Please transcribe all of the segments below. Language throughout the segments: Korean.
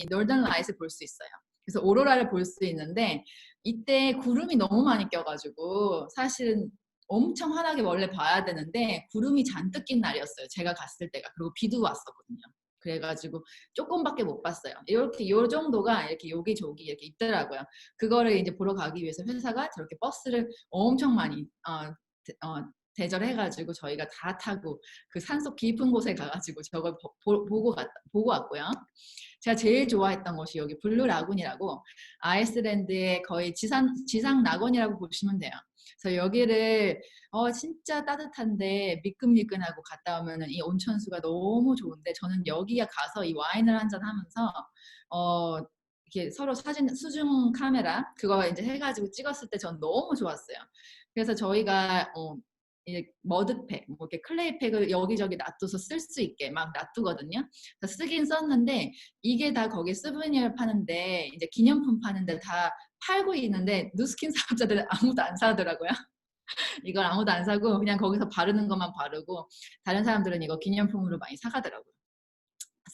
노던 라이트를 볼 수 있어요. 그래서 오로라를 볼 수 있는데 이때 구름이 너무 많이 껴가지고 사실은 엄청 환하게 원래 봐야 되는데 구름이 잔뜩 낀 날이었어요. 제가 갔을 때가. 그리고 비도 왔었거든요. 그래가지고 조금밖에 못 봤어요. 이렇게 요 정도가 이렇게 여기저기 이렇게 있더라고요. 그거를 이제 보러 가기 위해서 회사가 저렇게 버스를 엄청 많이 대절해가지고 저희가 다 타고 그 산속 깊은 곳에 가가지고 저걸 보고 왔고요. 제가 제일 좋아했던 곳이 여기 블루 라군이라고 아이슬란드의 거의 지상 낙원이라고 보시면 돼요. 그래서 여기를 진짜 따뜻한데 미끈미끈하고 갔다 오면은 이 온천수가 너무 좋은데 저는 여기에 가서 이 와인을 한잔 하면서 이렇게 서로 사진 수중 카메라 그거 이제 해가지고 찍었을 때 전 너무 좋았어요. 그래서 저희가 이제 머드팩, 뭐 이렇게 클레이팩을 여기저기 놔둬서 쓸 수 있게 막 놔두거든요. 쓰긴 썼는데 이게 다 거기 스브니어 파는데 이제 기념품 파는데 다 팔고 있는데 누스킨 사업자들은 아무도 안 사더라고요. 이걸 아무도 안 사고 그냥 거기서 바르는 것만 바르고 다른 사람들은 이거 기념품으로 많이 사가더라고요.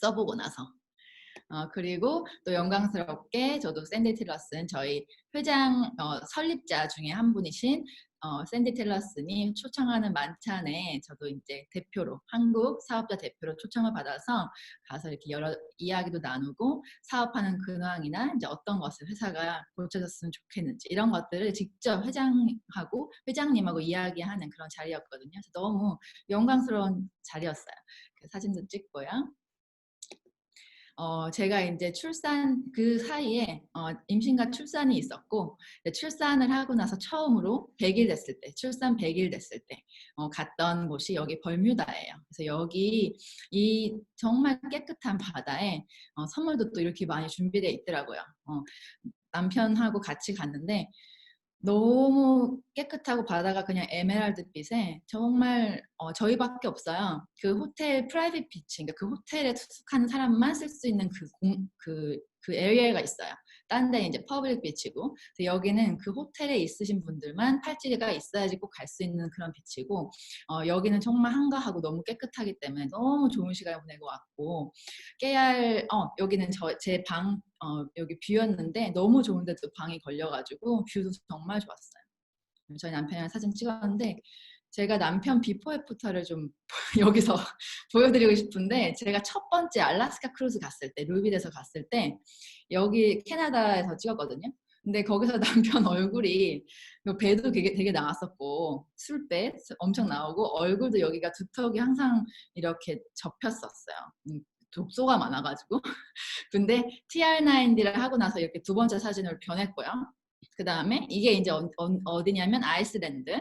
써보고 나서. 그리고 또 영광스럽게 저도 샌디 틸러슨 저희 회장 설립자 중에 한 분이신 샌디 틸러슨이 초청하는 만찬에 저도 이제 대표로 한국 사업자 대표로 초청을 받아서 가서 이렇게 여러 이야기도 나누고 사업하는 근황이나 이제 어떤 것을 회사가 고쳐졌으면 좋겠는지 이런 것들을 직접 회장님하고 이야기하는 그런 자리였거든요. 그래서 너무 영광스러운 자리였어요. 사진도 찍고요. 제가 이제 그 사이에 임신과 출산이 있었고 출산을 하고 나서 처음으로 100일 됐을 때 출산 100일 됐을 때 갔던 곳이 여기 벌뮤다예요. 그래서 여기 이 정말 깨끗한 바다에 선물도 또 이렇게 많이 준비되어 있더라고요. 남편하고 같이 갔는데 너무 깨끗하고 바다가 그냥 에메랄드빛에 정말 저희밖에 없어요. 그 호텔 프라이빗 비치, 그러니까 그 호텔에 투숙하는 사람만 쓸 수 있는 그 에리어가 있어요. 딴 데 이제 퍼블릭 비치고 여기는 그 호텔에 있으신 분들만 팔찌가 있어야지 꼭 갈 수 있는 그런 비치고 여기는 정말 한가하고 너무 깨끗하기 때문에 너무 좋은 시간을 보내고 왔고 깨알 여기는 제 방 여기 뷰였는데 너무 좋은데도 방이 걸려가지고 뷰도 정말 좋았어요. 저희 남편이랑 사진 찍었는데 제가 남편 비포 애프터를 좀 여기서 보여드리고 싶은데 제가 첫 번째 알래스카 크루즈 갔을 때 루비드에서 갔을 때 여기 캐나다에서 찍었거든요. 근데 거기서 남편 얼굴이 배도 되게 나왔었고 술배 엄청 나오고 얼굴도 여기가 두턱이 항상 이렇게 접혔었어요. 독소가 많아가지고 근데 TR9D를 하고 나서 이렇게 두 번째 사진을 변했고요. 그 다음에 이게 이제 어디냐면 아이슬란드.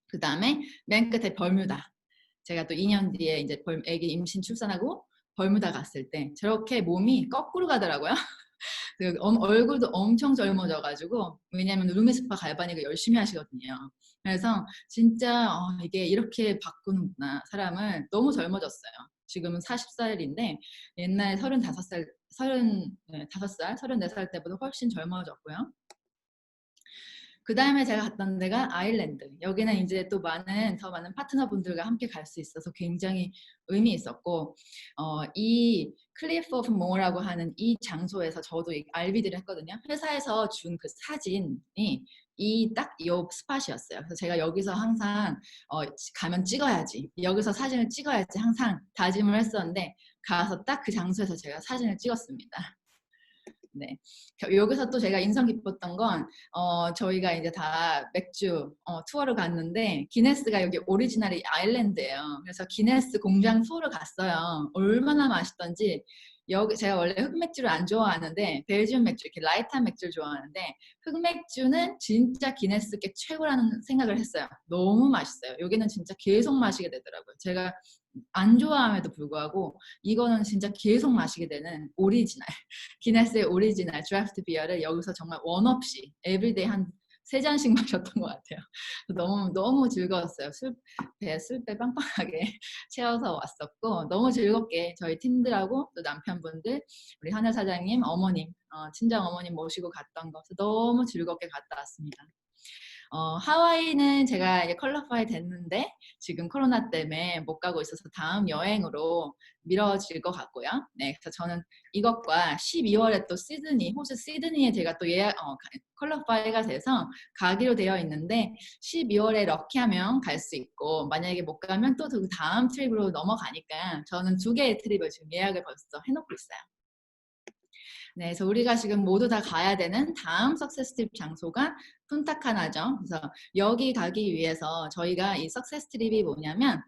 그 다음에 맨 끝에 벌뮤다. 제가 또 2년 뒤에 이제 애기 임신 출산하고 벌뮤다 갔을 때 저렇게 몸이 거꾸로 가더라고요. 얼굴도 엄청 젊어져가지고 왜냐면 루미스파 갈바닉을 열심히 하시거든요. 그래서 진짜 이게 이렇게 바꾸는구나. 사람을 너무 젊어졌어요. 지금은 40살인데 옛날 35살, 34살 때보다 훨씬 젊어졌고요. 그 다음에 제가 갔던 데가 아일랜드. 여기는 이제 또 더 많은 파트너분들과 함께 갈 수 있어서 굉장히 의미 있었고, 이 클리프 오브 모어라고 하는 이 장소에서 저도 RVD를 했거든요. 회사에서 준 그 사진이 딱 이 스팟이었어요. 그래서 제가 여기서 항상 가면 찍어야지. 여기서 사진을 찍어야지 항상 다짐을 했었는데 가서 딱 그 장소에서 제가 사진을 찍었습니다. 네. 여기서 또 제가 인상 깊었던 건 저희가 이제 다 맥주 투어를 갔는데 기네스가 여기 오리지널이 아일랜드예요. 그래서 기네스 공장 투어를 갔어요. 얼마나 맛있던지 제가 원래 흑맥주를 안 좋아하는데 벨지움 맥주 이렇게 라이트한 맥주를 좋아하는데 흑맥주는 진짜 기네스께 최고라는 생각을 했어요. 너무 맛있어요. 여기는 진짜 계속 마시게 되더라고요. 제가 안 좋아함에도 불구하고 이거는 진짜 계속 마시게 되는 오리지널 기네스의 오리지널 드래프트 비어를 여기서 정말 원 없이 에브리데이 한 3잔씩 마셨던 것 같아요. 너무 즐거웠어요. 술배 빵빵하게 채워서 왔었고 너무 즐겁게 저희 팀들하고 또 남편분들 우리 하늘 사장님 어머님 친정 어머님 모시고 갔던 거 너무 즐겁게 갔다 왔습니다. 하와이는 제가 이제 퀄리파이 됐는데 지금 코로나 때문에 못 가고 있어서 다음 여행으로 미뤄질 것 같고요. 네, 그래서 저는 이것과 12월에 또 시드니, 호주 시드니에 제가 또 퀄리파이가 돼서 가기로 되어 있는데 12월에 럭키하면 갈 수 있고 만약에 못 가면 또 그 다음 트립으로 넘어가니까 저는 2개의 트립을 지금 예약을 벌써 해놓고 있어요. 네, 그래서 우리가 지금 모두 다 가야 되는 다음 석세스 트립 장소가 푼타카나죠. 그래서 여기 가기 위해서 저희가 이 석세스 트립이 뭐냐면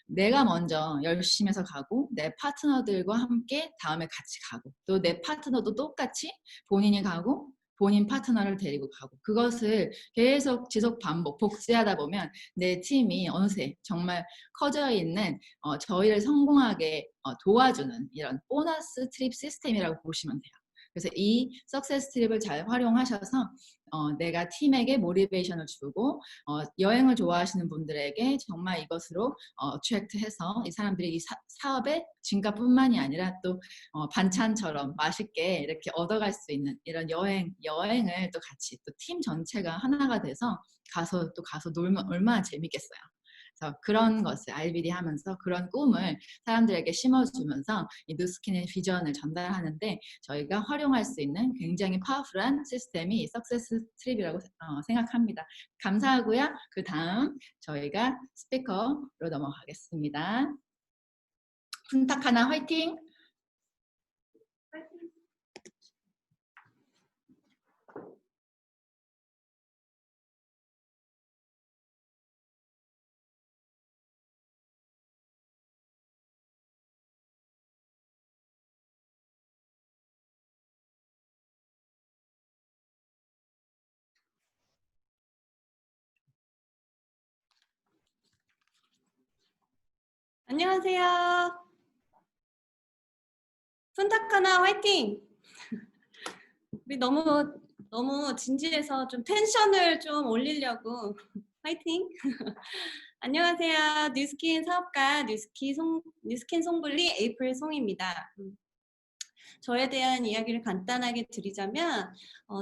내가 먼저 열심히 해서 가고 내 파트너들과 함께 다음에 같이 가고 또 내 파트너도 똑같이 본인이 가고 본인 파트너를 데리고 가고 그것을 계속 지속 반복 복제하다 보면 내 팀이 어느새 정말 커져 있는 저희를 성공하게 도와주는 이런 보너스 트립 시스템이라고 보시면 돼요. 그래서 이 석세스 트립을 잘 활용하셔서 내가 팀에게 모티베이션을 주고 여행을 좋아하시는 분들에게 정말 이것으로 어트랙트해서 이 사람들이 이 사업의 진가뿐만이 아니라 또 반찬처럼 맛있게 이렇게 얻어갈 수 있는 이런 여행을 또 같이 또 팀 전체가 하나가 돼서 가서 놀면 얼마나 재밌겠어요. 그래서 그런 것을 RBD 하면서 그런 꿈을 사람들에게 심어주면서 이 뉴스킨의 비전을 전달하는데 저희가 활용할 수 있는 굉장히 파워풀한 시스템이 석세스 트립이라고 생각합니다. 감사하고요. 그 다음 저희가 스피커로 넘어가겠습니다. 푼타카나 화이팅! 안녕하세요. 푼타카나 화이팅! 우리 너무 진지해서 좀 텐션을 좀 올리려고 화이팅! 안녕하세요. 뉴스킨 사업가 뉴스킨 송블리 에이프릴 송입니다. 저에 대한 이야기를 간단하게 드리자면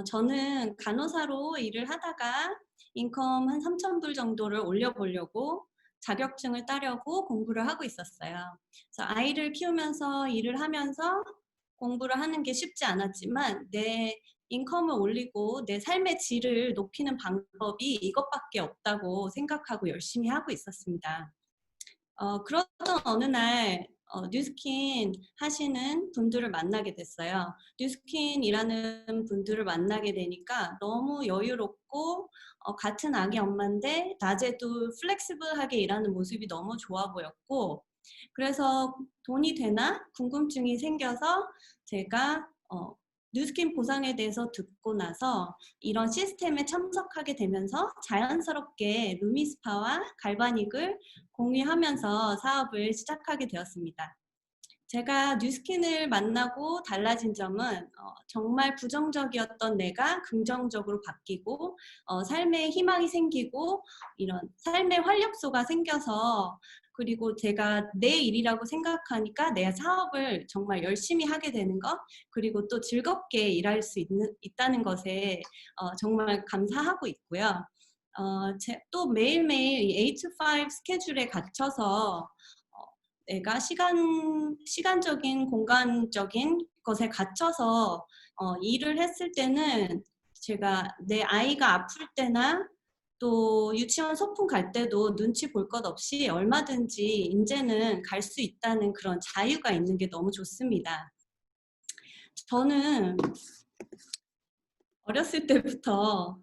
저는 간호사로 일을 하다가 인컴 한 3,000불 정도를 올려보려고 자격증을 따려고 공부를 하고 있었어요. 그래서 아이를 키우면서 일을 하면서 공부를 하는 게 쉽지 않았지만 내 인컴을 올리고 내 삶의 질을 높이는 방법이 이것밖에 없다고 생각하고 열심히 하고 있었습니다. 그러던 어느 날 뉴스킨 하시는 분들을 만나게 됐어요. 뉴스킨이라는 분들을 만나게 되니까 너무 여유롭고 같은 아기 엄마인데 낮에도 플렉시블하게 일하는 모습이 너무 좋아 보였고 그래서 돈이 되나 궁금증이 생겨서 제가 뉴스킨 보상에 대해서 듣고 나서 이런 시스템에 참석하게 되면서 자연스럽게 루미스파와 갈바닉을 공유하면서 사업을 시작하게 되었습니다. 제가 뉴스킨을 만나고 달라진 점은 정말 부정적이었던 내가 긍정적으로 바뀌고 삶에 희망이 생기고 이런 삶의 활력소가 생겨서 그리고 제가 내 일이라고 생각하니까 내 사업을 정말 열심히 하게 되는 것 그리고 또 즐겁게 일할 수 있다는 것에 정말 감사하고 있고요. 또 매일매일 8 to 5 스케줄에 갇혀서 내가 시간적인 공간적인 것에 갇혀서 일을 했을 때는 제가 내 아이가 아플 때나 또 유치원 소풍 갈 때도 눈치 볼 것 없이 얼마든지 이제는 갈 수 있다는 그런 자유가 있는 게 너무 좋습니다. 저는 어렸을 때부터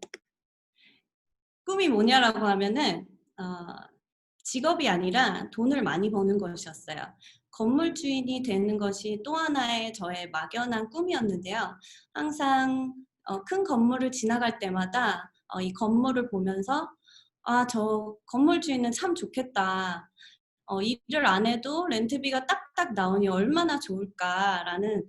꿈이 뭐냐라고 하면은 직업이 아니라 돈을 많이 버는 것이었어요. 건물 주인이 되는 것이 또 하나의 저의 막연한 꿈이었는데요. 항상 큰 건물을 지나갈 때마다 이 건물을 보면서 저 건물 주인은 참 좋겠다. 일을 안 해도 렌트비가 딱딱 나오니 얼마나 좋을까라는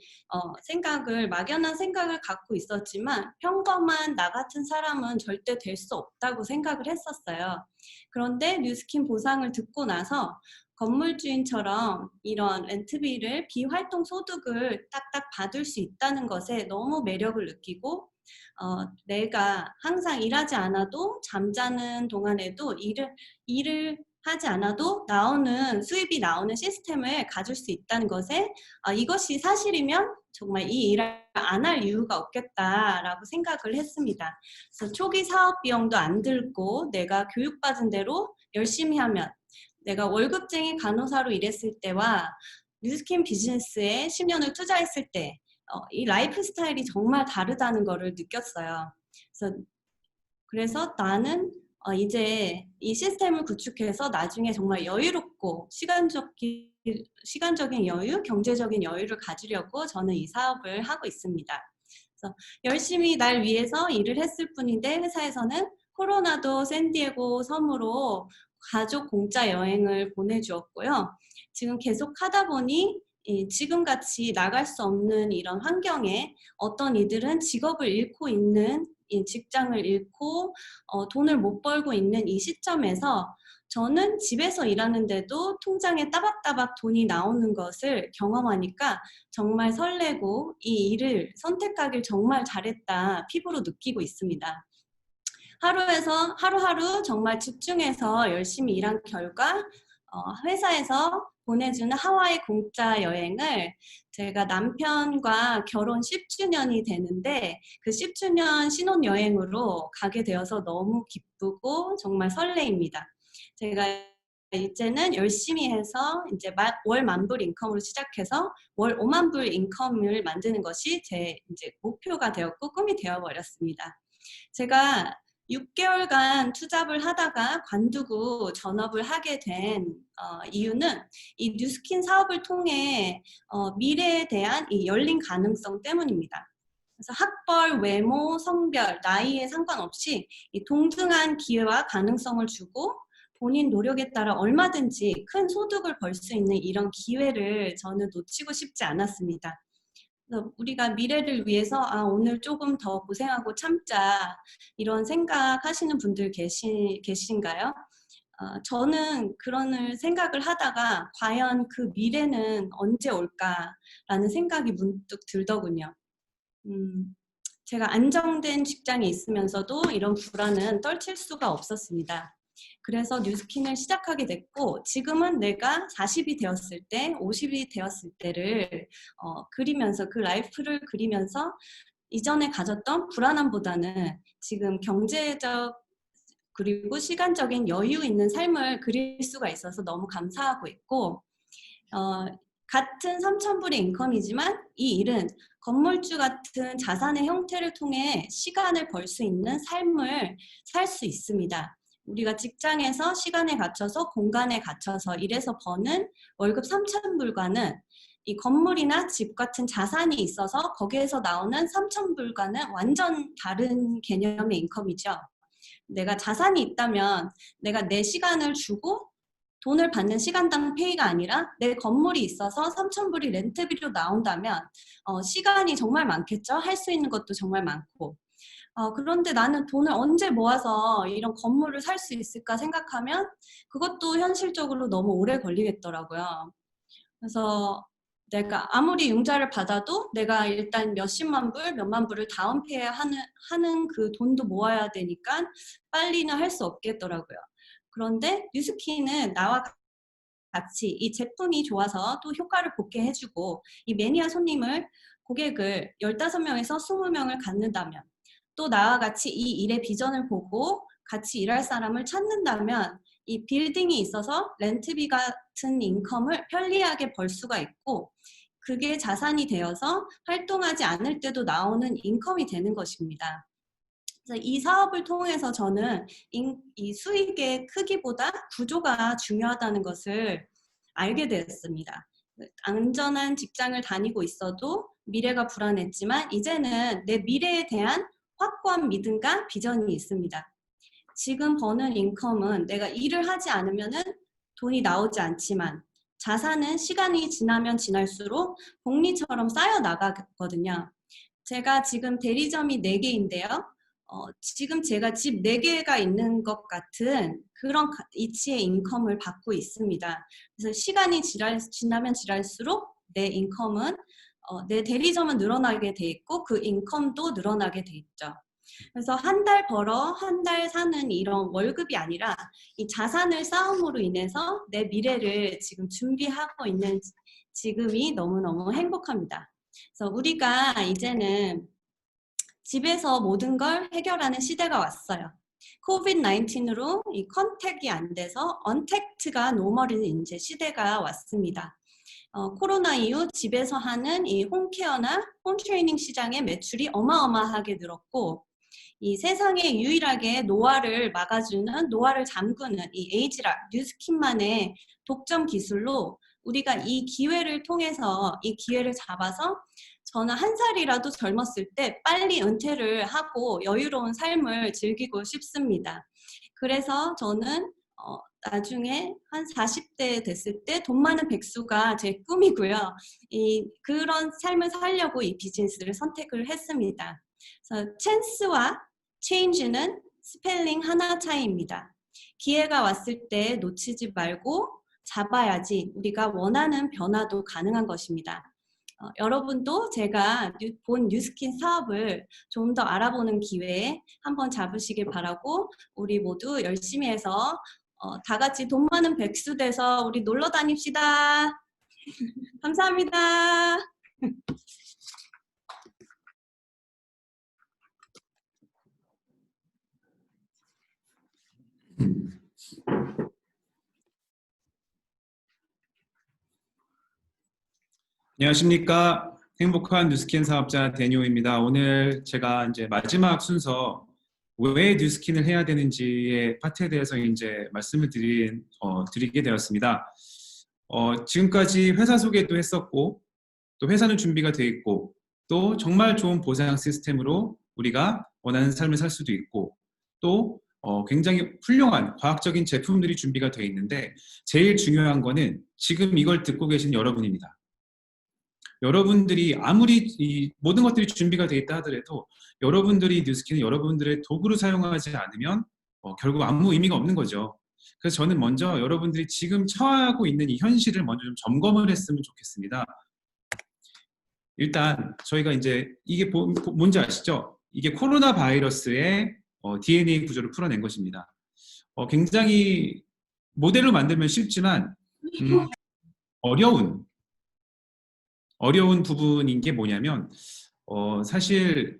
막연한 생각을 갖고 있었지만 평범한 나 같은 사람은 절대 될 수 없다고 생각을 했었어요. 그런데 뉴스킨 보상을 듣고 나서 건물주인처럼 이런 렌트비를 비활동 소득을 딱딱 받을 수 있다는 것에 너무 매력을 느끼고 내가 항상 일하지 않아도 잠자는 동안에도 일을 하지 않아도 수입이 나오는 시스템을 가질 수 있다는 것에 이것이 사실이면 정말 이 일을 안 할 이유가 없겠다라고 생각을 했습니다. 그래서 초기 사업 비용도 안 들고 내가 교육받은 대로 열심히 하면 내가 월급쟁이 간호사로 일했을 때와 뉴스킨 비즈니스에 10년을 투자했을 때 이 라이프 스타일이 정말 다르다는 것을 느꼈어요. 그래서 나는 이제 이 시스템을 구축해서 나중에 정말 여유롭고 시간적인 여유, 경제적인 여유를 가지려고 저는 이 사업을 하고 있습니다. 그래서 열심히 날 위해서 일을 했을 뿐인데 회사에서는 코로나도 샌디에고 섬으로 가족 공짜 여행을 보내주었고요. 지금 계속 하다 보니 지금같이 나갈 수 없는 이런 환경에 어떤 이들은 직업을 잃고 있는 직장을 잃고 돈을 못 벌고 있는 이 시점에서 저는 집에서 일하는데도 통장에 따박따박 돈이 나오는 것을 경험하니까 정말 설레고 이 일을 선택하길 정말 잘했다 피부로 느끼고 있습니다. 하루하루 정말 집중해서 열심히 일한 결과 회사에서 보내주는 하와이 공짜 여행을 제가 남편과 결혼 10주년이 되는데 그 10주년 신혼여행으로 가게 되어서 너무 기쁘고 정말 설레입니다. 제가 이제는 열심히 해서 이제 월 10,000불 인컴으로 시작해서 월 50,000불 인컴을 만드는 것이 제 이제 목표가 되었고 꿈이 되어버렸습니다. 제가 6개월간 투잡을 하다가 관두고 전업을 하게 된 이유는 이 뉴스킨 사업을 통해 미래에 대한 이 열린 가능성 때문입니다. 그래서 학벌, 외모, 성별, 나이에 상관없이 이 동등한 기회와 가능성을 주고 본인 노력에 따라 얼마든지 큰 소득을 벌 수 있는 이런 기회를 저는 놓치고 싶지 않았습니다. 그래서 우리가 미래를 위해서 오늘 조금 더 고생하고 참자 이런 생각하시는 분들 계신가요? 저는 그런 생각을 하다가 과연 그 미래는 언제 올까라는 생각이 문득 들더군요. 제가 안정된 직장에 있으면서도 이런 불안은 떨칠 수가 없었습니다. 그래서 뉴스킨을 시작하게 됐고 지금은 내가 40이 되었을 때, 50이 되었을 때를 그리면서 그 라이프를 그리면서 이전에 가졌던 불안함보다는 지금 경제적 그리고 시간적인 여유 있는 삶을 그릴 수가 있어서 너무 감사하고 있고 같은 3,000불의 인컴이지만 이 일은 건물주 같은 자산의 형태를 통해 시간을 벌 수 있는 삶을 살 수 있습니다. 우리가 직장에서 시간에 갇혀서 공간에 갇혀서 일해서 버는 월급 3,000불과는 이 건물이나 집 같은 자산이 있어서 거기에서 나오는 3,000불과는 완전 다른 개념의 인컴이죠. 내가 자산이 있다면 내가 내 시간을 주고 돈을 받는 시간당 페이가 아니라 내 건물이 있어서 3,000불이 렌트비로 나온다면 시간이 정말 많겠죠. 할 수 있는 것도 정말 많고 그런데 나는 돈을 언제 모아서 이런 건물을 살 수 있을까 생각하면 그것도 현실적으로 너무 오래 걸리겠더라고요. 그래서 내가 아무리 융자를 받아도 내가 일단 몇십만 불, 몇만 불을 다운페이 하는 그 돈도 모아야 되니까 빨리는 할 수 없겠더라고요. 그런데 뉴스킨은 나와 같이 이 제품이 좋아서 또 효과를 보게 해주고 이 매니아 고객을 15명에서 20명을 갖는다면 또 나와 같이 이 일의 비전을 보고 같이 일할 사람을 찾는다면 이 빌딩이 있어서 렌트비 같은 인컴을 편리하게 벌 수가 있고 그게 자산이 되어서 활동하지 않을 때도 나오는 인컴이 되는 것입니다. 그래서 이 사업을 통해서 저는 이 수익의 크기보다 구조가 중요하다는 것을 알게 되었습니다. 안전한 직장을 다니고 있어도 미래가 불안했지만 이제는 내 미래에 대한 확고한 믿음과 비전이 있습니다. 지금 버는 인컴은 내가 일을 하지 않으면 돈이 나오지 않지만 자산은 시간이 지나면 지날수록 복리처럼 쌓여 나가거든요. 제가 지금 대리점이 4개인데요. 지금 제가 집 4개가 있는 것 같은 그런 이치의 인컴을 받고 있습니다. 그래서 시간이 지나면 지날수록 내 인컴은 내 대리점은 늘어나게 돼 있고 그 인컴도 늘어나게 돼 있죠. 그래서 한 달 벌어 한 달 사는 이런 월급이 아니라 이 자산을 쌓음으로 인해서 내 미래를 지금 준비하고 있는 지금이 너무너무 행복합니다. 그래서 우리가 이제는 집에서 모든 걸 해결하는 시대가 왔어요. 코비드-19으로 이 컨택이 안 돼서 언택트가 노멀인 이제 시대가 왔습니다. 코로나 이후 집에서 하는 이 홈케어나 홈트레이닝 시장의 매출이 어마어마하게 늘었고 이 세상에 유일하게 노화를 막아주는, 노화를 잠그는 이 에이지락, 뉴스킨만의 독점 기술로 우리가 이 기회를 통해서 이 기회를 잡아서 저는 1살이라도 젊었을 때 빨리 은퇴를 하고 여유로운 삶을 즐기고 싶습니다. 그래서 저는 나중에 한 40대 됐을 때 돈 많은 백수가 제 꿈이고요. 그런 삶을 살려고 이 비즈니스를 선택을 했습니다. 그래서 chance와 change는 스펠링 하나 차이입니다. 기회가 왔을 때 놓치지 말고 잡아야지 우리가 원하는 변화도 가능한 것입니다. 여러분도 제가 본 뉴스킨 사업을 좀 더 알아보는 기회에 한번 잡으시길 바라고 우리 모두 열심히 해서 다 같이 돈 많은 백수 돼서 우리 놀러 다닙시다. 감사합니다. 안녕하십니까. 행복한 뉴스킨 사업자 데니오입니다. 오늘 제가 이제 마지막 순서 왜 뉴스킨을 해야 되는지의 파트에 대해서 이제 말씀을 드리게 되었습니다. 지금까지 회사 소개도 했었고 또 회사는 준비가 되어 있고 또 정말 좋은 보상 시스템으로 우리가 원하는 삶을 살 수도 있고 또 굉장히 훌륭한 과학적인 제품들이 준비가 되어 있는데 제일 중요한 거는 지금 이걸 듣고 계신 여러분입니다. 여러분들이 아무리 이 모든 것들이 준비가 되어 있다 하더라도 여러분들이 뉴스킨을 여러분들의 도구로 사용하지 않으면 결국 아무 의미가 없는 거죠. 그래서 저는 먼저 여러분들이 지금 처하고 있는 이 현실을 먼저 좀 점검을 했으면 좋겠습니다. 일단 저희가 이제 이게 뭔지 아시죠? 이게 코로나 바이러스의 DNA 구조를 풀어낸 것입니다. 굉장히 모델로 만들면 쉽지만 어려운 부분인 게 뭐냐면 사실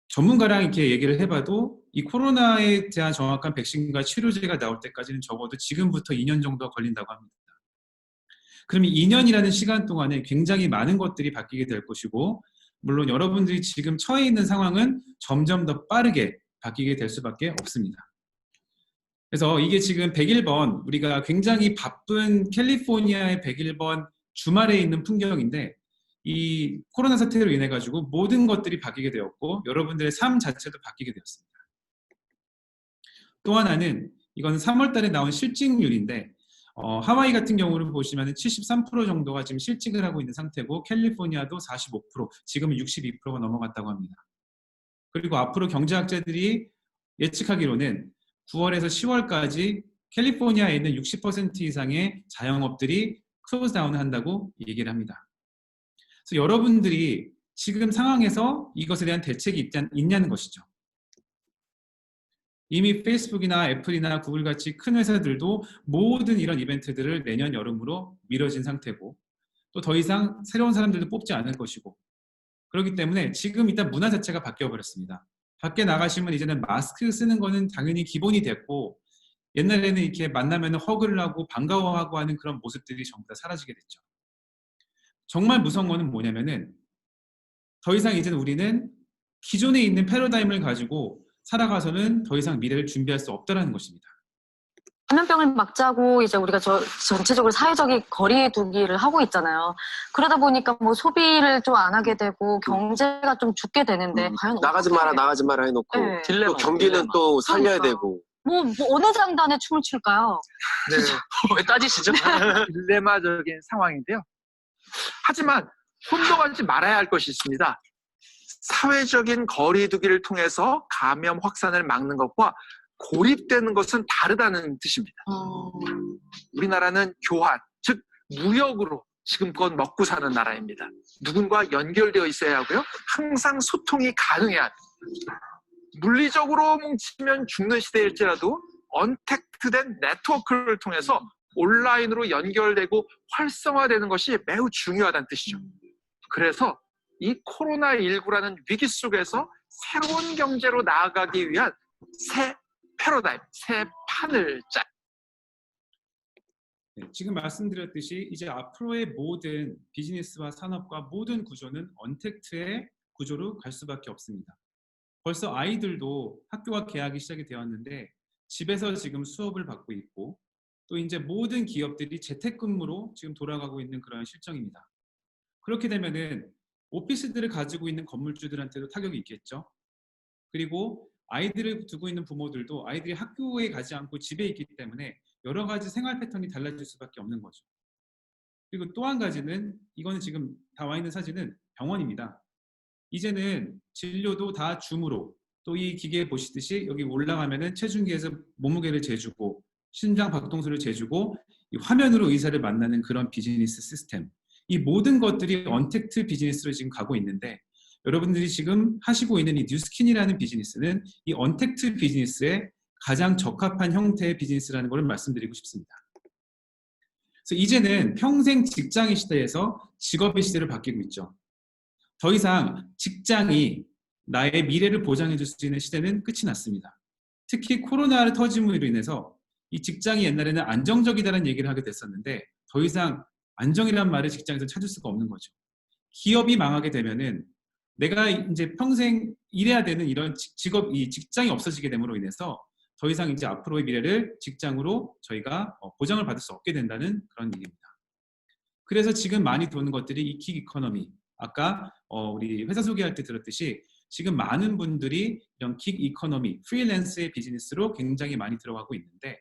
전문가랑 이렇게 얘기를 해봐도 이 코로나에 대한 정확한 백신과 치료제가 나올 때까지는 적어도 지금부터 2년 정도가 걸린다고 합니다. 그러면 2년이라는 시간 동안에 굉장히 많은 것들이 바뀌게 될 것이고 물론 여러분들이 지금 처해 있는 상황은 점점 더 빠르게 바뀌게 될 수밖에 없습니다. 그래서 이게 지금 101번 우리가 굉장히 바쁜 캘리포니아의 101번 주말에 있는 풍경인데 이 코로나 사태로 인해 가지고 모든 것들이 바뀌게 되었고 여러분들의 삶 자체도 바뀌게 되었습니다. 또 하나는 이건 3월 달에 나온 실직률인데 하와이 같은 경우를 보시면 73% 정도가 지금 실직을 하고 있는 상태고 캘리포니아도 45%, 지금은 62%가 넘어갔다고 합니다. 그리고 앞으로 경제학자들이 예측하기로는 9월에서 10월까지 캘리포니아에 있는 60% 이상의 자영업들이 클로즈 다운을 한다고 얘기를 합니다. 그래서 여러분들이 지금 상황에서 이것에 대한 대책이 있냐는 것이죠. 이미 페이스북이나 애플이나 구글 같이 큰 회사들도 모든 이런 이벤트들을 내년 여름으로 미뤄진 상태고 또 더 이상 새로운 사람들도 뽑지 않을 것이고 그렇기 때문에 지금 일단 문화 자체가 바뀌어버렸습니다. 밖에 나가시면 이제는 마스크 쓰는 거는 당연히 기본이 됐고 옛날에는 이렇게 만나면 허그를 하고 반가워하고 하는 그런 모습들이 전부 다 사라지게 됐죠. 정말 무서운 거는 뭐냐면은 더 이상 이제는 우리는 기존에 있는 패러다임을 가지고 살아가서는 더 이상 미래를 준비할 수 없다는 것입니다. 감염병을 막자고 이제 우리가 전체적으로 사회적인 거리 두기를 하고 있잖아요. 그러다 보니까 뭐 소비를 좀 안 하게 되고 경제가 좀 죽게 되는데 과연 나가지 마라 해놓고 네. 또 경기는 또 살려야 그러니까. 되고 뭐 어느 장단에 춤을 출까요? 네. 왜 따지시죠? 딜레마적인 상황인데요. 하지만 혼동하지 말아야 할 것이 있습니다. 사회적인 거리두기를 통해서 감염 확산을 막는 것과 고립되는 것은 다르다는 뜻입니다. 우리나라는 교환, 즉 무역으로 지금껏 먹고 사는 나라입니다. 누군가 연결되어 있어야 하고요. 항상 소통이 가능해야 합니다. 물리적으로 뭉치면 죽는 시대일지라도 언택트된 네트워크를 통해서 온라인으로 연결되고 활성화되는 것이 매우 중요하다는 뜻이죠. 그래서 이 코로나19라는 위기 속에서 새로운 경제로 나아가기 위한 새 패러다임, 새 판을 네, 지금 말씀드렸듯이 이제 앞으로의 모든 비즈니스와 산업과 모든 구조는 언택트의 구조로 갈 수밖에 없습니다. 벌써 아이들도 학교가 개학이 시작이 되었는데 집에서 지금 수업을 받고 있고 또 이제 모든 기업들이 재택근무로 지금 돌아가고 있는 그런 실정입니다. 그렇게 되면은 오피스들을 가지고 있는 건물주들한테도 타격이 있겠죠. 그리고 아이들을 두고 있는 부모들도 아이들이 학교에 가지 않고 집에 있기 때문에 여러 가지 생활 패턴이 달라질 수밖에 없는 거죠. 그리고 또 한 가지는 이거는 지금 다 와 있는 사진은 병원입니다. 이제는 진료도 다 줌으로 또 이 기계 보시듯이 여기 올라가면은 체중계에서 몸무게를 재주고 심장 박동수를 재주고 이 화면으로 의사를 만나는 그런 비즈니스 시스템, 이 모든 것들이 언택트 비즈니스로 지금 가고 있는데 여러분들이 지금 하시고 있는 이 뉴스킨이라는 비즈니스는 이 언택트 비즈니스에 가장 적합한 형태의 비즈니스라는 것을 말씀드리고 싶습니다. 그래서 이제는 평생 직장의 시대에서 직업의 시대로 바뀌고 있죠. 더 이상 직장이 나의 미래를 보장해 줄 수 있는 시대는 끝이 났습니다. 특히 코로나를 터짐으로 인해서 이 직장이 옛날에는 안정적이다라는 얘기를 하게 됐었는데 더 이상 안정이라는 말을 직장에서 찾을 수가 없는 거죠. 기업이 망하게 되면은 내가 이제 평생 일해야 되는 이런 직업, 이 직장이 없어지게 됨으로 인해서 더 이상 이제 앞으로의 미래를 직장으로 저희가 보장을 받을 수 없게 된다는 그런 얘기입니다. 그래서 지금 많이 도는 것들이 이 킥 이코노미, 아까 우리 회사 소개할 때 들었듯이 지금 많은 분들이 이런 킥 이코노미, 프리랜서의 비즈니스로 굉장히 많이 들어가고 있는데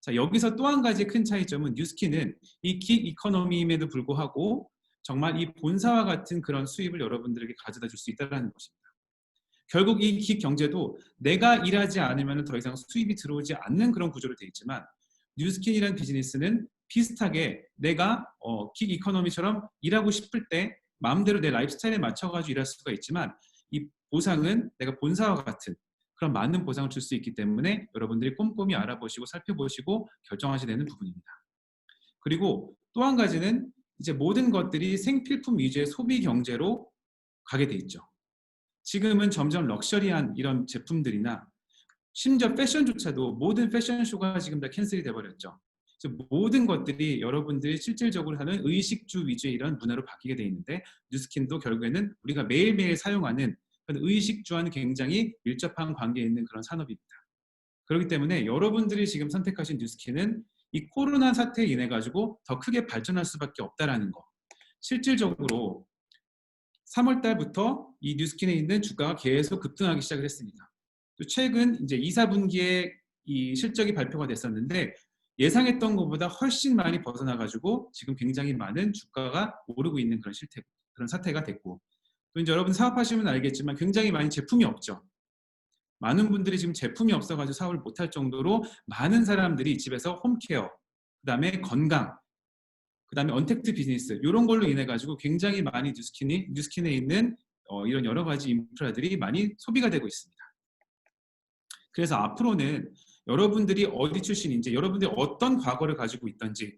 자, 여기서 또 한 가지 큰 차이점은 뉴스킨은 이 킥 이코노미임에도 불구하고 정말 이 본사와 같은 그런 수입을 여러분들에게 가져다 줄 수 있다는 것입니다. 결국 이 킥 경제도 내가 일하지 않으면 더 이상 수입이 들어오지 않는 그런 구조로 되어 있지만 뉴스킨이라는 비즈니스는 비슷하게 내가 킥 이코노미처럼 일하고 싶을 때 마음대로 내 라이프 스타일에 맞춰가지고 일할 수가 있지만 이 보상은 내가 본사와 같은 그런 많은 보상을 줄 수 있기 때문에 여러분들이 꼼꼼히 알아보시고 살펴보시고 결정하셔야 되는 부분입니다. 그리고 또 한 가지는 이제 모든 것들이 생필품 위주의 소비 경제로 가게 돼 있죠. 지금은 점점 럭셔리한 이런 제품들이나 심지어 패션조차도 모든 패션쇼가 지금 다 캔슬이 돼버렸죠. 모든 것들이 여러분들이 실질적으로 하는 의식주 위주의 이런 문화로 바뀌게 돼 있는데 뉴스킨도 결국에는 우리가 매일매일 사용하는 그런 의식주와는 굉장히 밀접한 관계에 있는 그런 산업입니다. 그렇기 때문에 여러분들이 지금 선택하신 뉴스킨은 이 코로나 사태에 인해 가지고 더 크게 발전할 수밖에 없다라는 거. 실질적으로 3월 달부터 이 뉴스킨에 있는 주가가 계속 급등하기 시작을 했습니다. 또 최근 이제 2, 4분기에 이 실적이 발표가 됐었는데 예상했던 것보다 훨씬 많이 벗어나 가지고 지금 굉장히 많은 주가가 오르고 있는 그런 사태가 됐고 또 이제 여러분 사업하시면 알겠지만 굉장히 많이 제품이 없죠. 많은 분들이 지금 제품이 없어가지고 사업을 못할 정도로 많은 사람들이 집에서 홈케어, 그 다음에 건강, 그 다음에 언택트 비즈니스 이런 걸로 인해 가지고 굉장히 많이 뉴스킨에 있는 이런 여러 가지 인프라들이 많이 소비가 되고 있습니다. 그래서 앞으로는 여러분들이 어디 출신인지, 여러분들이 어떤 과거를 가지고 있던지,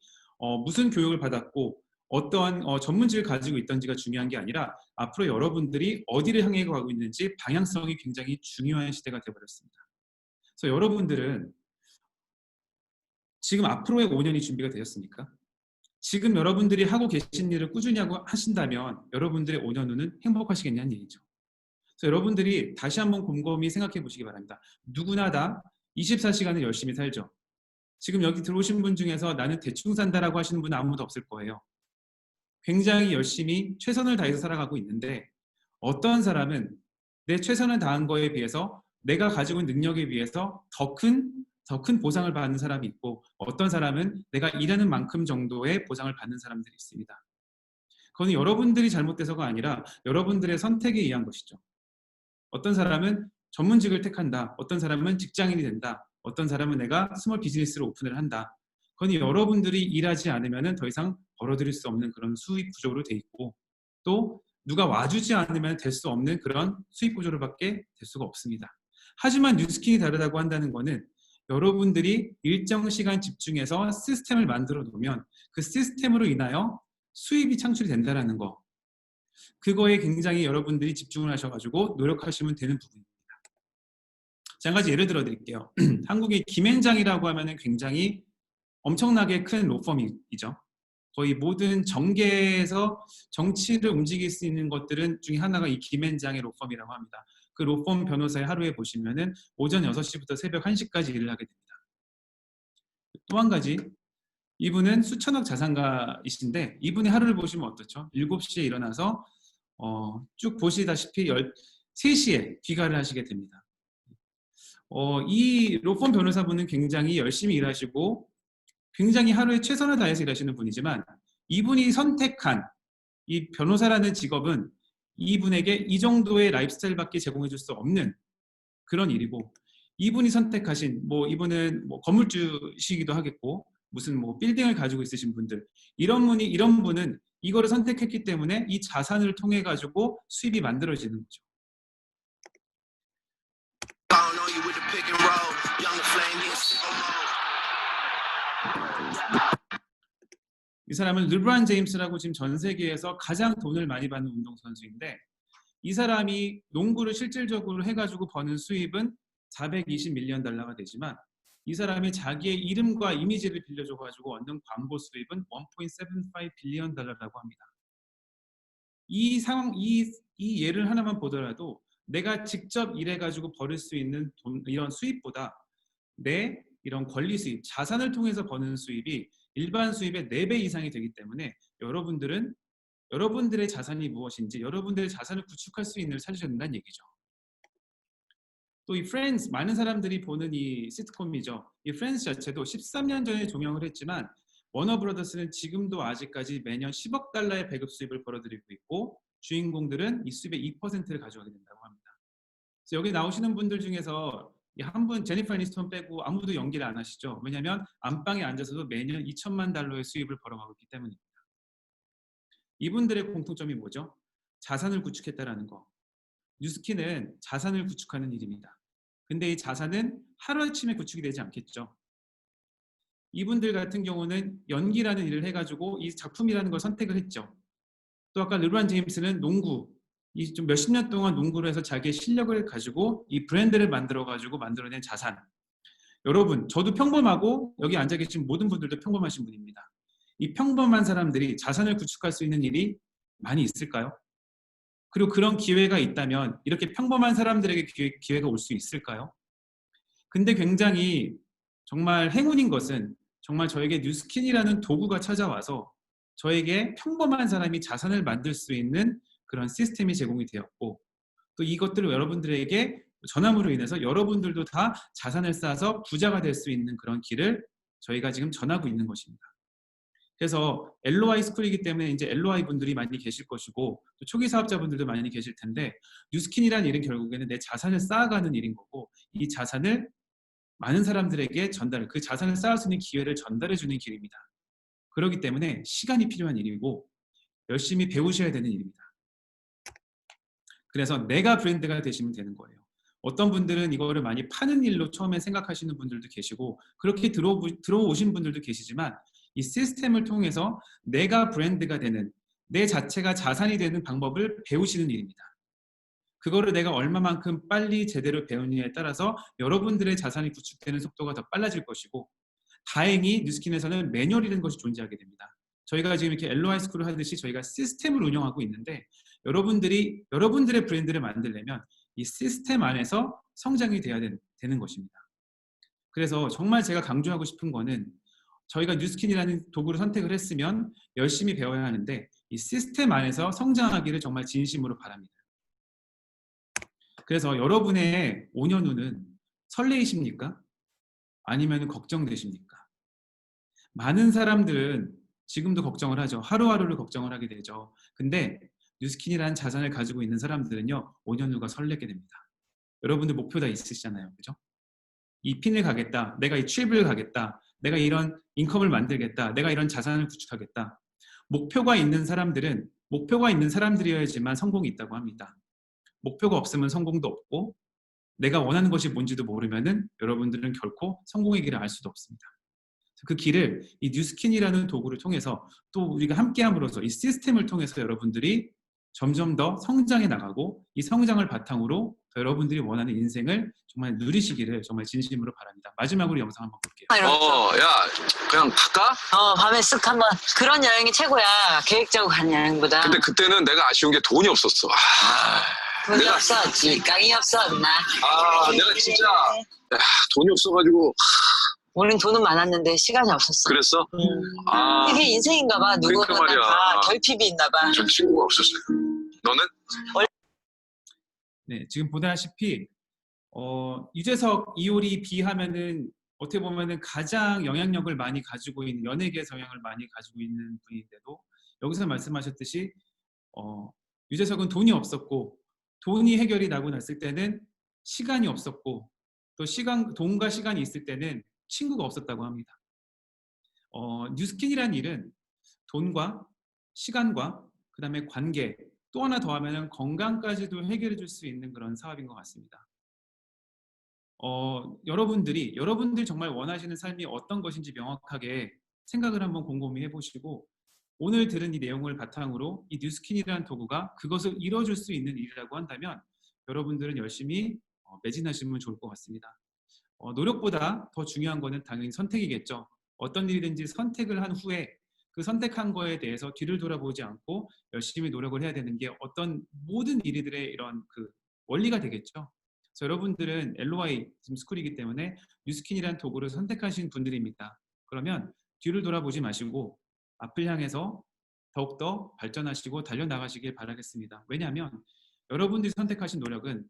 무슨 교육을 받았고 어떠한 전문직을 가지고 있던지가 중요한 게 아니라 앞으로 여러분들이 어디를 향해 가고 있는지 방향성이 굉장히 중요한 시대가 되어버렸습니다. 그래서 여러분들은 지금 앞으로의 5년이 준비가 되셨습니까? 지금 여러분들이 하고 계신 일을 꾸준히 하신다면 여러분들의 5년 후는 행복하시겠냐는 얘기죠. 그래서 여러분들이 다시 한번 곰곰이 생각해 보시기 바랍니다. 누구나 다 24시간을 열심히 살죠. 지금 여기 들어오신 분 중에서 나는 대충 산다라고 하시는 분은 아무도 없을 거예요. 굉장히 열심히 최선을 다해서 살아가고 있는데 어떤 사람은 내 최선을 다한 거에 비해서 내가 가지고 있는 능력에 비해서 더 큰 보상을 받는 사람이 있고 어떤 사람은 내가 일하는 만큼 정도의 보상을 받는 사람들이 있습니다. 그건 여러분들이 잘못돼서가 아니라 여러분들의 선택에 의한 것이죠. 어떤 사람은 전문직을 택한다. 어떤 사람은 직장인이 된다. 어떤 사람은 내가 스몰 비즈니스를 오픈을 한다. 그건 여러분들이 일하지 않으면 더 이상 벌어들일 수 없는 그런 수입 구조로 돼 있고, 또 누가 와주지 않으면 될 수 없는 그런 수입 구조로밖에 될 수가 없습니다. 하지만 뉴스킨이 다르다고 한다는 거는 여러분들이 일정 시간 집중해서 시스템을 만들어 놓으면 그 시스템으로 인하여 수입이 창출이 된다는 거, 그거에 굉장히 여러분들이 집중을 하셔가지고 노력하시면 되는 부분입니다. 자, 한 가지 예를 들어 드릴게요. 한국의 김앤장이라고 하면은 굉장히 엄청나게 큰 로펌이죠. 거의 모든 정계에서 정치를 움직일 수 있는 것들은 중에 하나가 이 김앤장의 로펌이라고 합니다. 그 로펌 변호사의 하루에 보시면은 오전 6시부터 새벽 1시까지 일을 하게 됩니다. 또 한 가지, 이분은 수천억 자산가이신데 이분의 하루를 보시면 어떻죠? 7시에 일어나서 쭉 보시다시피 3시에 귀가를 하시게 됩니다. 이 로펌 변호사분은 굉장히 열심히 일하시고 굉장히 하루에 최선을 다해서 일하시는 분이지만, 이분이 선택한 이 변호사라는 직업은 이분에게 이 정도의 라이프스타일밖에 제공해 줄 수 없는 그런 일이고, 이분이 선택하신, 이분은 건물주시기도 하겠고, 무슨 빌딩을 가지고 있으신 분들, 이런 분은 이거를 선택했기 때문에 이 자산을 통해 가지고 수입이 만들어지는 거죠. 이 사람은 르브론 제임스라고 지금 전 세계에서 가장 돈을 많이 받는 운동선수인데, 이 사람이 농구를 실질적으로 해가지고 버는 수입은 420밀리언 달러가 되지만, 이 사람이 자기의 이름과 이미지를 빌려줘가지고 얻는 광고 수입은 1.75 빌리언 달러라고 합니다. 이 상황, 이 예를 하나만 보더라도 내가 직접 일해가지고 벌을 수 있는 돈, 이런 수입보다 내 이런 권리 수입, 자산을 통해서 버는 수입이 일반 수입의 4배 이상이 되기 때문에 여러분들은 여러분들의 자산이 무엇인지, 여러분들의 자산을 구축할 수 있는 일을 찾으셔야 된다는 얘기죠. 또 이 프렌즈, 많은 사람들이 보는 이 시트콤이죠. 이 프렌즈 자체도 13년 전에 종영을 했지만 워너브라더스는 지금도 아직까지 매년 10억 달러의 배급 수입을 벌어들이고 있고, 주인공들은 이 수입의 2%를 가져가게 된다고 합니다. 그래서 여기 나오시는 분들 중에서 한 분, 제니퍼 애니스톤 빼고 아무도 연기를 안 하시죠. 왜냐하면 안방에 앉아서도 매년 2천만 달러의 수입을 벌어가고 있기 때문입니다. 이분들의 공통점이 뭐죠? 자산을 구축했다라는 거. 뉴스킨은 자산을 구축하는 일입니다. 근데 이 자산은 하루아침에 구축이 되지 않겠죠. 이분들 같은 경우는 연기라는 일을 해가지고 이 작품이라는 걸 선택을 했죠. 또 아까 르브론 제임스는 농구, 이 좀 몇십 년 동안 농구를 해서 자기의 실력을 가지고 이 브랜드를 만들어가지고 만들어낸 자산. 여러분, 저도 평범하고 여기 앉아 계신 모든 분들도 평범하신 분입니다. 이 평범한 사람들이 자산을 구축할 수 있는 일이 많이 있을까요? 그리고 그런 기회가 있다면 이렇게 평범한 사람들에게 기회가 올 수 있을까요? 근데 굉장히 정말 행운인 것은 정말 저에게 뉴스킨이라는 도구가 찾아와서 저에게 평범한 사람이 자산을 만들 수 있는 그런 시스템이 제공이 되었고, 또 이것들을 여러분들에게 전함으로 인해서 여러분들도 다 자산을 쌓아서 부자가 될 수 있는 그런 길을 저희가 지금 전하고 있는 것입니다. 그래서 LOI 스쿨이기 때문에 이제 LOI 분들이 많이 계실 것이고, 또 초기 사업자분들도 많이 계실 텐데, 뉴스킨이라는 일은 결국에는 내 자산을 쌓아가는 일인 거고, 이 자산을 많은 사람들에게 그 자산을 쌓을 수 있는 기회를 전달해 주는 길입니다. 그렇기 때문에 시간이 필요한 일이고 열심히 배우셔야 되는 일입니다. 그래서 내가 브랜드가 되시면 되는 거예요. 어떤 분들은 이거를 많이 파는 일로 처음에 생각하시는 분들도 계시고, 그렇게 들어오신 분들도 계시지만, 이 시스템을 통해서 내가 브랜드가 되는, 내 자체가 자산이 되는 방법을 배우시는 일입니다. 그거를 내가 얼마만큼 빨리 제대로 배우느냐에 따라서 여러분들의 자산이 구축되는 속도가 더 빨라질 것이고, 다행히 뉴스킨에서는 매뉴얼이라는 것이 존재하게 됩니다. 저희가 지금 이렇게 LOI 스쿨을 하듯이 저희가 시스템을 운영하고 있는데, 여러분들의 브랜드를 만들려면 이 시스템 안에서 성장이 돼야 되는 것입니다. 그래서 정말 제가 강조하고 싶은 거는, 저희가 뉴스킨이라는 도구를 선택을 했으면 열심히 배워야 하는데 이 시스템 안에서 성장하기를 정말 진심으로 바랍니다. 그래서 여러분의 5년 후는 설레이십니까? 아니면 걱정되십니까? 많은 사람들은 지금도 걱정을 하죠. 하루하루를 걱정을 하게 되죠. 근데 뉴스킨이라는 자산을 가지고 있는 사람들은요, 5년 후가 설레게 됩니다. 여러분들 목표 다 있으시잖아요. 그죠? 이 핀을 가겠다. 내가 이 트립을 가겠다. 내가 이런 인컴을 만들겠다. 내가 이런 자산을 구축하겠다. 목표가 있는 사람들은 목표가 있는 사람들이어야지만 성공이 있다고 합니다. 목표가 없으면 성공도 없고 내가 원하는 것이 뭔지도 모르면은 여러분들은 결코 성공의 길을 알 수도 없습니다. 그 길을 이 뉴스킨이라는 도구를 통해서 또 우리가 함께함으로써 이 시스템을 통해서 여러분들이 점점 더 성장해 나가고 이 성장을 바탕으로 여러분들이 원하는 인생을 정말 누리시기를 정말 진심으로 바랍니다. 마지막으로 영상 한번 볼게요. 야, 그냥 갈까? 밤에 쓱 한번. 그런 여행이 최고야. 계획적으로 간 여행보다. 근데 그때는 내가 아쉬운 게 돈이 없었어. 돈이 없었지. 깡이 없었나. 내가 진짜 돈이 없어가지고. 우린 돈은 많았는데 시간이 없었어. 그랬어? 이게 인생인가 봐. 누구는 그러니까 말이야. 다 결핍이 있나 봐. 전 친구가 없었어요. 너는? 네, 지금 보다시피 유재석, 이효리 비하면은 어떻게 보면은 가장 영향력을 많이 가지고 있는 연예계 성향을 많이 가지고 있는 분인데도 여기서 말씀하셨듯이 유재석은 돈이 없었고 돈이 해결이 나고 났을 때는 시간이 없었고 또 돈과 시간이 있을 때는 친구가 없었다고 합니다. 뉴스킨이라는 일은 돈과 시간과 그 다음에 관계 또 하나 더하면 건강까지도 해결해 줄 수 있는 그런 사업인 것 같습니다. 여러분들이 정말 원하시는 삶이 어떤 것인지 명확하게 생각을 한번 곰곰이 해보시고 오늘 들은 이 내용을 바탕으로 이 뉴스킨이라는 도구가 그것을 이뤄줄 수 있는 일이라고 한다면 여러분들은 열심히 매진하시면 좋을 것 같습니다. 노력보다 더 중요한 거는 당연히 선택이겠죠. 어떤 일이든지 선택을 한 후에 그 선택한 거에 대해서 뒤를 돌아보지 않고 열심히 노력을 해야 되는 게 어떤 모든 일들의 이런 그 원리가 되겠죠. 그래서 여러분들은 LOI 지금 스쿨이기 때문에 뉴스킨이라는 도구를 선택하신 분들입니다. 그러면 뒤를 돌아보지 마시고 앞을 향해서 더욱더 발전하시고 달려나가시길 바라겠습니다. 왜냐하면 여러분들이 선택하신 노력은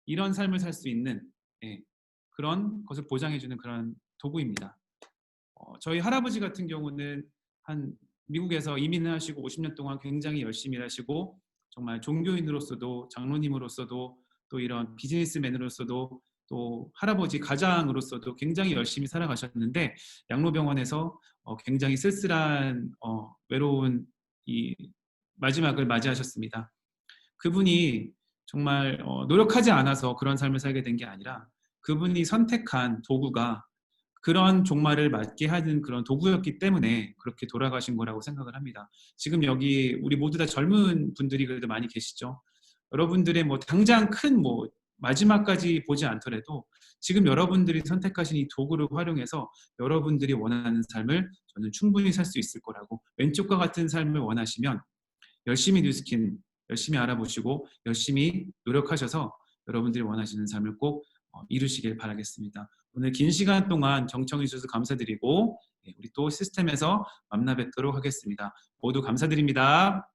이런 삶을 살 수 있는 그런 것을 보장해주는 그런 도구입니다. 저희 할아버지 같은 경우는 미국에서 이민을 하시고 50년 동안 굉장히 열심히 일하시고 정말 종교인으로서도 장로님으로서도 또 이런 비즈니스맨으로서도 또 할아버지 가장으로서도 굉장히 열심히 살아가셨는데 양로병원에서 굉장히 쓸쓸한 외로운 이 마지막을 맞이하셨습니다. 그분이 정말 노력하지 않아서 그런 삶을 살게 된 게 아니라 그분이 선택한 도구가 그런 종말을 맞게 하는 그런 도구였기 때문에 그렇게 돌아가신 거라고 생각을 합니다. 지금 여기 우리 모두 다 젊은 분들이 그래도 많이 계시죠. 여러분들의 당장 큰 마지막까지 보지 않더라도 지금 여러분들이 선택하신 이 도구를 활용해서 여러분들이 원하는 삶을 저는 충분히 살 수 있을 거라고, 왼쪽과 같은 삶을 원하시면 열심히 뉴스킨 열심히 알아보시고 열심히 노력하셔서 여러분들이 원하시는 삶을 꼭 이루시길 바라겠습니다. 오늘 긴 시간 동안 경청해 주셔서 감사드리고 우리 또 시스템에서 만나 뵙도록 하겠습니다. 모두 감사드립니다.